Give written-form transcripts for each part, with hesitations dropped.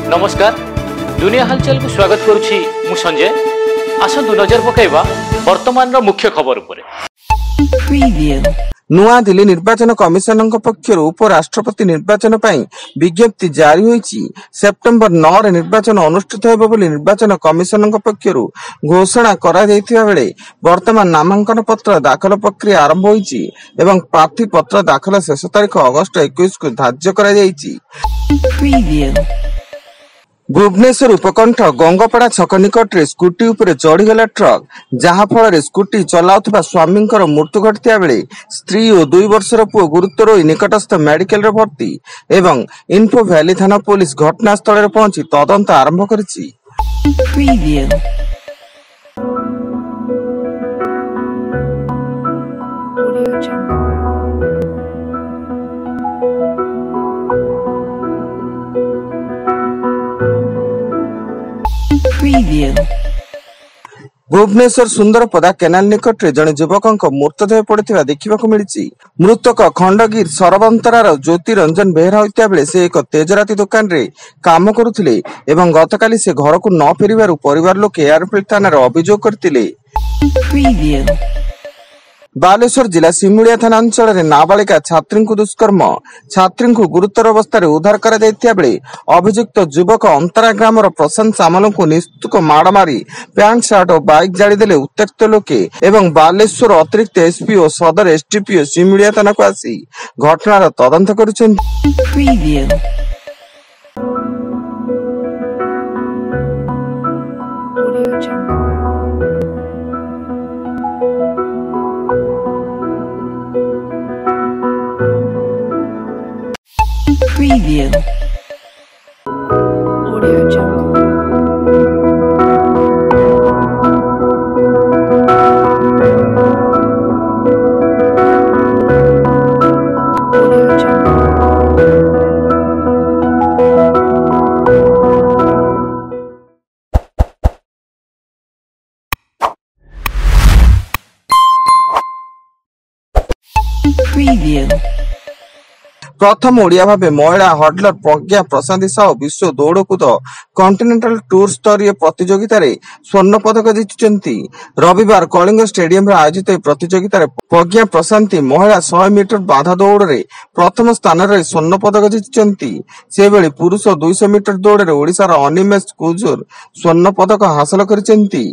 नमस्कार दुनिया हालचाल को स्वागत करुछि मु संजय। आसंतु नजर पकाइबा वर्तमान मुख्य खबर उपरे। नुआ दिल्ली निर्वाचन कमिशन पक्षर उपराष्ट्रपति निर्वाचन पर विज्ञप्ति जारी होईछि। सेप्टेम्बर 9 रे निर्वाचन अनुष्ठित हेबो बोली निर्वाचन कमिशन पक्षर घोषणा करा दैथिबा बेले वर्तमान नामांकन पत्र दाखल प्रक्रिया आरंभ होईछि एवं प्रार्थी पत्र दाखल शेष तारीख अगस्त 21 को धार्य करा जाईछि। भुवनेश्वर उपकंठ गंगपड़ा छक निकट रे स्कूटी उपरे चढ़ीगला ट्रक, जहा फल स्कूटी चलाउथबा स्वामी मृत्यु घटिया बेले स्त्री और 2 वर्षर पुओ गुरुतर होई निकटस्थ मेडिकल रे भर्ती एवं इन्फो वैली थाना पुलिस घटनास्थल रे पहुंची तदंत आरंभ करिछि। भुवनेश्वर सुंदरपदा केनाल निकट रे जने युवक मृतदेह पड़िथिबा देखिबाकु मिलिछि। मृतक खंडगीर सरबंतरार ज्योति रंजन बेहरा होइता बेले से एक तेजराती दुकान रे काम करुथिले एवं गतकाली से घर को न फेरिबारु परिवार लोक एयरफील्ड थाना रे अभियोग करथिले। बालेश्वर जिला सिमुलिया थाना अंचल रे नाबालिका छात्री को दुष्कर्म, छात्री को गुरुतर अवस्था उद्धार करा दैथिया बेले अभियुक्त युवक अंतरा ग्राम प्रशांत सामल को निस्तुक माड़ मारी पैंट सार्ट और बाइक जाली देले उत्त्यक्त लोके एवं बालेश्वर अतिरिक्त एसपी और सदर एसडीपीओ सिमुलिया थाना को आसी घटनार तदंत करुछन्ति। प्रथम ओडिया भावे महिला हडलर प्रज्ञा प्रशांति साहू विश्व दौड़कूद कॉन्टिनेंटल टूर स्तरीय प्रतियोगिता रे स्वर्ण पदक जीतिचंती। रविवार कलिंग स्टेडियम रे आयोजित प्रतियोगिता रे प्रज्ञा प्रशांति महिला 100 मीटर बाधा दौड़ रे प्रथम स्थान रे स्वर्ण पदक जीतिचंती। से बेले पुरुष 200 मीटर दौड़ रे ओडिसा रो अनिमेश कुजुर स्वर्ण पदक हासिल करिसेंती।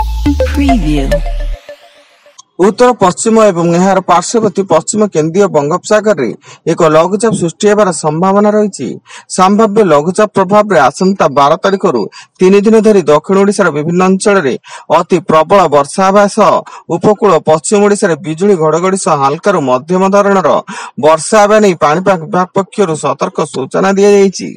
उत्तर पश्चिम एवं एहार पार्श्ववर्ती पश्चिम केंद्रीय बंगोपसागर रे एक लघुचाप सृष्टि हेबार संभावना रही। संभाव्य लघुचाप प्रभाव रे आसंता 12 तारिख रु 3 दिन धरी दक्षिण ओडिशार विभिन्न अंचल रे अति प्रबल वर्षा हेबा सह उपकूल पश्चिम ओडिशार बिजुली घड़घड़ी सह हल्का मध्यम धरणर वर्षा हेबा नै पाणीपाग विभाग पक्षरु सतर्क सूचना दिया जायछि।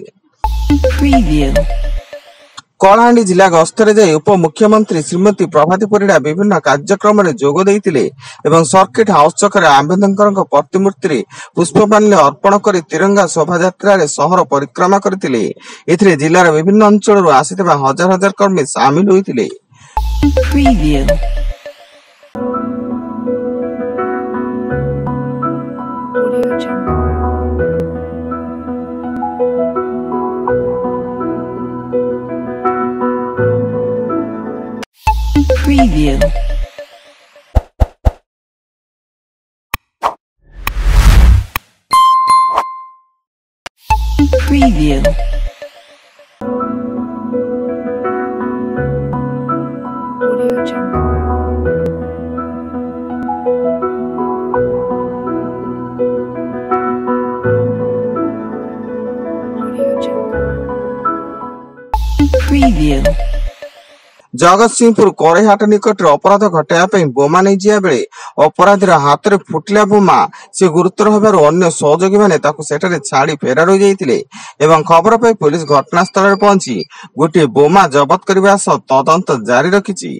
कलाहांडी जिला गस्तरे जाई उप मुख्यमंत्री श्रीमती प्रभाती परिड़ा विभिन्न कार्यक्रम रे जोग देइतिले एवं सर्किट हाउस चक्र आंबेडकर प्रतिमूर्ति रे पुष्पमाल्य अर्पण करी तिरंगा शोभा यात्रा रे शहर परिक्रमा करथिले। एथिरे जिल्लार विभिन्न अंचल रो आसितबा हजार हजार कर्मी शामिल होइतिले। जगतसिंहपुर कोरेहाट निकट अपराध घटाया बोमा नहीं जिया बेले अपराधीर हाथ में फुटिला बोमा से गुरुतर होबार अन्य सहयोगी माने ताकू सेठारे छाड़ी फेरार हो जाइतिले एवं खबर पाई पुलिस घटनास्थल रे पहुंची गोटे बोमा जबत करबा सह तदंत जारी रखिछि।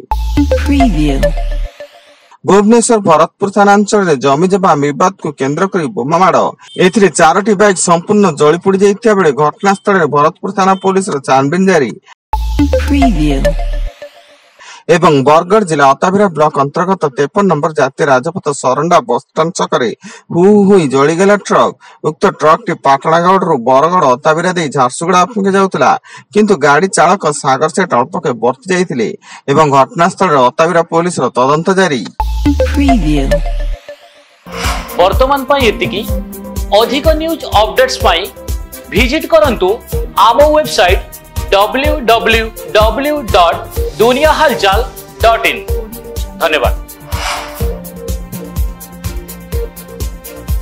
भुवनेश्वर भरतपुर थाना अंचल रे जमी जबा विवाद को केंद्र करी बोमा माड़ एथिरे 4टी बाइक संपूर्ण जली पोड़ी जाइतिया बेले घटनास्थल रे भरतपुर थाना पुलिस रो छानबीन जारी। ଏବଂ ବରଗଡ଼ ଜିଲ୍ଲା ଅତାବିରା ବ୍ଲକ ଅନ୍ତର୍ଗତ 53 ନମ୍ବର ଜାତୀୟ ରାଜପଥ ସରଣ୍ଡା ବସଷ୍ଟାଣ୍ଡ ଛକରେ ହୁ ହୋଇ ଜଳିଗଲା ଟ୍ରକ୍। ଉକ୍ତ ଟ୍ରକଟି ପାଟଣାଗଡ଼ରୁ ବରଗଡ଼ ଅତାବିରା ଦେଇ ଝାରସୁଗୁଡ଼ା ଅଭିମୁଖେ ଯାଉଥିଲା, କିନ୍ତୁ ଗାଡ଼ି ଚାଳକ ସାଗର ସେଠ ଅଳ୍ପକେ ବର୍ତ୍ତି ଯାଇଥିଲେ ଏବଂ ଘଟଣାସ୍ଥଳରେ ଅତାବିରା ପୋଲିସର ତଦନ୍ତ ଜାରି। ବର୍ତ୍ତମାନ ପାଇଁ ଏତିକି। ଅଧିକ ନ୍ୟୁଜ ଅପଡେଟ୍ସ ପାଇଁ ଭିଜିଟ୍ କରନ୍ତୁ ଆମ ୱେବସାଇଟ୍ www.duniyahalchal.in। ଧନ୍ୟବାଦ।